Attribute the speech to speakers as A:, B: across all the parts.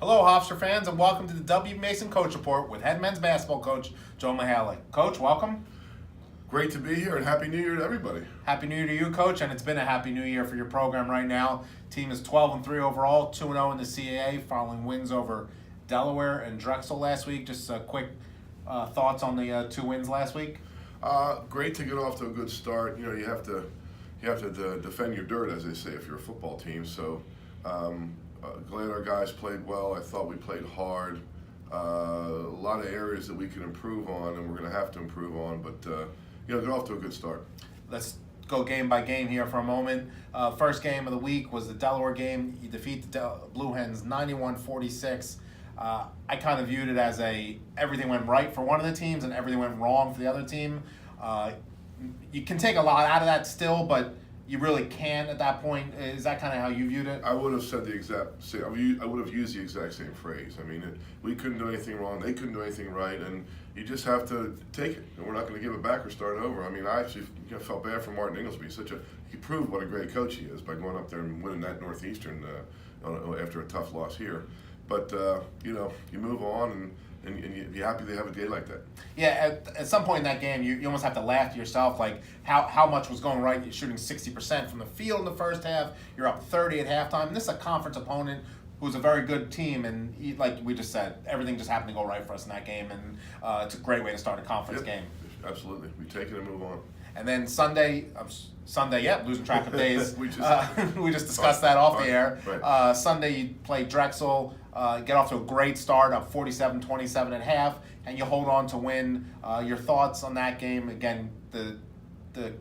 A: Hello, Hofstra fans, and welcome to the W. Mason Coach Report with head men's basketball coach Joe Mihalich. Coach, welcome.
B: Great to be here, and Happy New Year to everybody.
A: Happy New Year to you, Coach, and it's been a Happy New Year for your program right now. Team is 12-3 overall, 2-0 in the CAA, following wins over Delaware and Drexel last week. Just quick thoughts on the two wins last week.
B: Great to get off to a good start. You know, you have to defend your dirt, as they say, if you're a football team. So glad our guys played well. I thought we played hard. A lot of areas that we can improve on, and we're going to have to improve on. But get off to a good start.
A: Let's go game by game here for a moment. First game of the week was the Delaware game. You defeat the Blue Hens 91-46. I kind of viewed it as everything went right for one of the teams and everything went wrong for the other team. You can take a lot out of that still, but you really can at that point. Is that kind of how you viewed it?
B: I would have said the exact same. I would have used the exact same phrase. I mean, we couldn't do anything wrong. They couldn't do anything right, and you just have to take it. And we're not going to give it back or start over. I mean, I actually felt bad for Martin Inglesby. He proved what a great coach he is by going up there and winning that Northeastern after a tough loss here. But you move on and you'd be happy they have a day like that.
A: Yeah, at some point in that game, you almost have to laugh to yourself, like how much was going right. You're shooting 60% from the field in the first half. You're up 30 at halftime. And this is a conference opponent who's a very good team, and like we just said, everything just happened to go right for us in that game, and it's a great way to start a conference game.
B: Absolutely. We take it and move on.
A: And then Sunday, losing track of days. we just discussed that off the air.
B: Right.
A: Sunday, you play Drexel, get off to a great start, up 47-27 at half, and you hold on to win. Your thoughts on that game? Again, the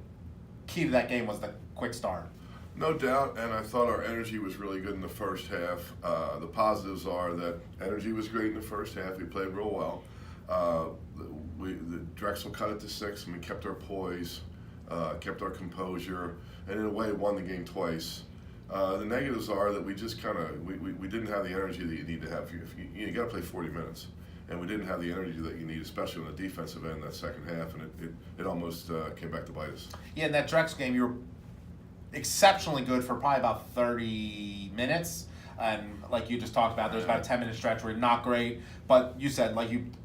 A: key to that game was the quick start.
B: No doubt, and I thought our energy was really good in the first half. The positives are that energy was great in the first half. We played real well. The Drexel cut it to 6, and we kept our poise, kept our composure, and in a way won the game twice. The negatives are that we just we didn't have the energy that you need to have. You got to play 40 minutes, and we didn't have the energy that you need, especially on the defensive end that second half, and it almost came back to bite us.
A: Yeah, in that Drexel game, you were exceptionally good for probably about 30 minutes. And like you just talked about, there's about a 10-minute stretch where you're not great. But you said,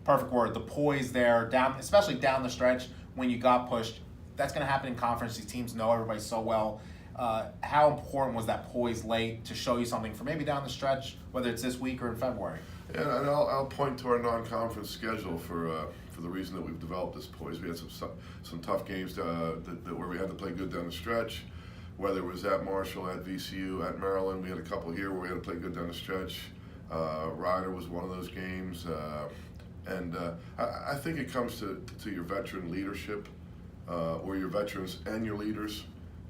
A: perfect word, the poise there, especially down the stretch when you got pushed. That's going to happen in conference. These teams know everybody so well. How important was that poise late to show you something for maybe down the stretch, whether it's this week or in February?
B: Yeah, and I'll point to our non-conference schedule for the reason that we've developed this poise. We had some tough games where we had to play good down the stretch. Whether it was at Marshall, at VCU, at Maryland, we had a couple here where we had to play good down the stretch. Ryder was one of those games, and I think it comes to your veteran leadership, or your veterans and your leaders,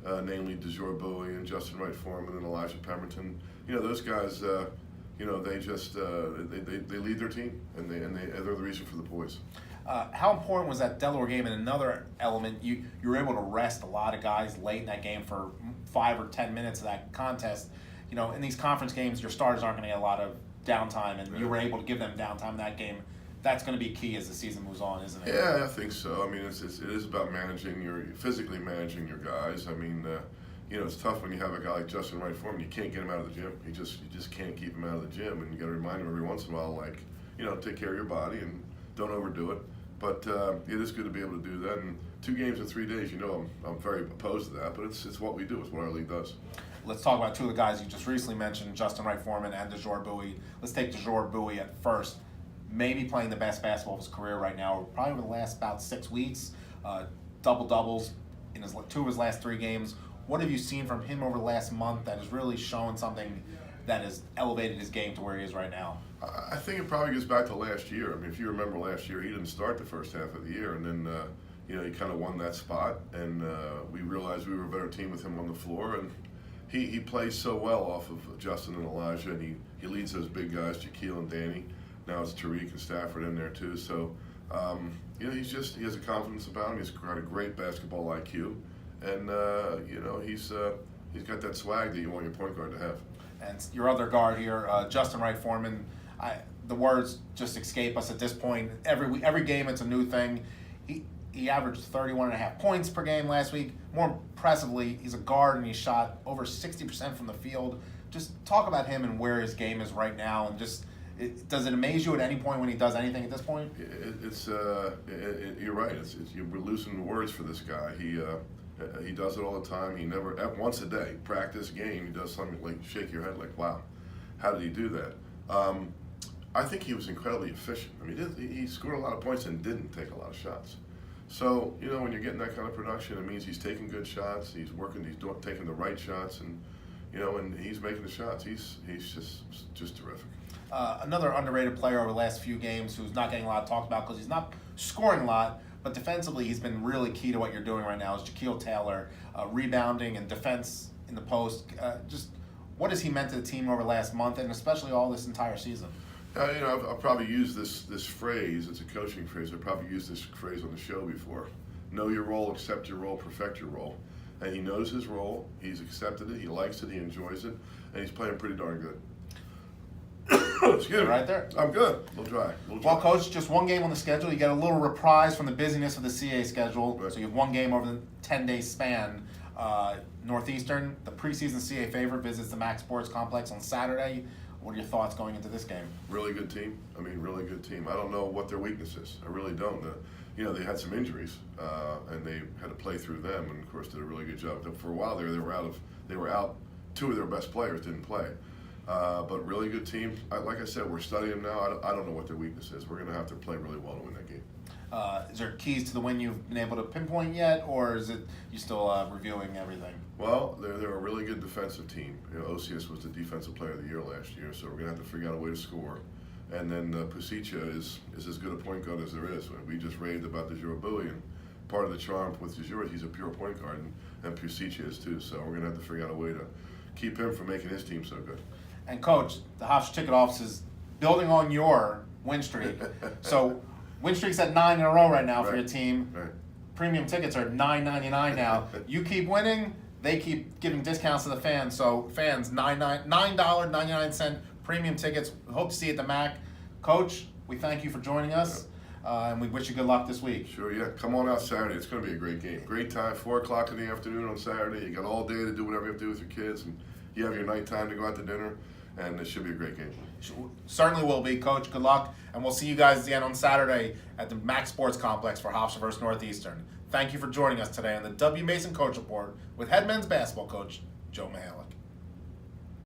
B: namely DeJour Bowie and Justin Wright Foreman and Elijah Pemberton. Those guys. They just they lead their team, and they're the reason for the poise.
A: How important was that Delaware game? And another element, you were able to rest a lot of guys late in that game for 5 or 10 minutes of that contest. In these conference games, your starters aren't going to get a lot of downtime, and you were able to give them downtime in that game. That's going to be key as the season moves on, isn't it?
B: Yeah, I think so. I mean, it is about physically managing your guys. I mean, it's tough when you have a guy like Justin Wright Foreman. You can't get him out of the gym. You just can't keep him out of the gym, and you got to remind him every once in a while, take care of your body and don't overdo it. But it is good to be able to do that. And 2 games in 3 days, I'm very opposed to that, but it's what we do. It's what our league does.
A: Let's talk about 2 of the guys you just recently mentioned, Justin Wright Foreman and DeJour Bowie. Let's take DeJour Bowie at first. Maybe playing the best basketball of his career right now, probably over the last about 6 weeks. Double-doubles in 2 of his last 3 games. What have you seen from him over the last month that has really shown something that has elevated his game to where he is right now?
B: I think it probably goes back to last year. I mean, if you remember last year, he didn't start the first half of the year, and then he kind of won that spot, and we realized we were a better team with him on the floor, and he plays so well off of Justin and Elijah, and he leads those big guys, Shaquille and Danny. Now it's Tariq and Stafford in there too. So he has a confidence about him. He's got a great basketball IQ, and he's got that swag that you want your point guard to have.
A: And your other guard here, Justin Wright Foreman. The words just escape us at this point. Every game, it's a new thing. He averaged 31.5 points per game last week. More impressively, he's a guard and he shot over 60% from the field. Just talk about him and where his game is right now, and just Does it amaze you at any point when he does anything at this point?
B: You're right. We're losing words for this guy. He does it all the time. He never, once a day, practice, game, he does something like shake your head like, wow, how did he do that? I think he was incredibly efficient. I mean, he scored a lot of points and didn't take a lot of shots. So, when you're getting that kind of production, it means he's taking good shots, he's working, taking the right shots, and, and he's making the shots. He's just terrific.
A: Another underrated player over the last few games who's not getting a lot talked about because he's not scoring a lot, but defensively he's been really key to what you're doing right now is Jaquil Taylor, rebounding and defense in the post. Just what has he meant to the team over the last month and especially all this entire season?
B: I've probably used this phrase. It's a coaching phrase. I've probably used this phrase on the show before. Know your role, accept your role, perfect your role. And he knows his role. He's accepted it. He likes it. He enjoys it. And he's playing pretty darn good. Excuse me.
A: Right there.
B: I'm good. A little dry.
A: Well, Coach, just one game on the schedule. You get a little reprise from the busyness of the CA schedule.
B: Right.
A: So you have one game over the 10-day span. Northeastern, the preseason CA favorite, visits the Max Sports Complex on Saturday. What are your thoughts going into this game?
B: Really good team. Really good team. I don't know what their weakness is. I really don't. They had some injuries, and they had to play through them, and of course did a really good job. For a while there, they were out. Two of their best players didn't play, but really good team. Like I said, we're studying them now. I don't know what their weakness is. We're going to have to play really well to win that game.
A: Is there keys to the win you've been able to pinpoint yet, or is it you still reviewing everything?
B: Well, they're a really good defensive team. OCS was the defensive player of the year last year, so we're going to have to figure out a way to score. And then Pusicha is as good a point guard as there is. We just raved about the Bowie, and part of the charm with Dejura, he's a pure point guard, and Pusicha is too. So we're going to have to figure out a way to keep him from making his team so good.
A: And Coach, the Hofstra Ticket Office is building on your win streak. So win streak's at 9 in a row right now for your team.
B: Right.
A: Premium tickets are $9.99 now. You keep winning, they keep giving discounts to the fans. So fans, $9.99 premium tickets. We hope to see you at the MAC. Coach, we thank you for joining us, and we wish you good luck this week.
B: Sure, yeah. Come on out Saturday. It's going to be a great game. Great time, 4 o'clock in the afternoon on Saturday. You got all day to do whatever you have to do with your kids, and you have your nighttime to go out to dinner, and it should be a great game.
A: Certainly will be, Coach. Good luck, and we'll see you guys again on Saturday at the Max Sports Complex for Hofstra vs. Northeastern. Thank you for joining us today on the W. Mason Coach Report with head men's basketball coach Joe Mihalich.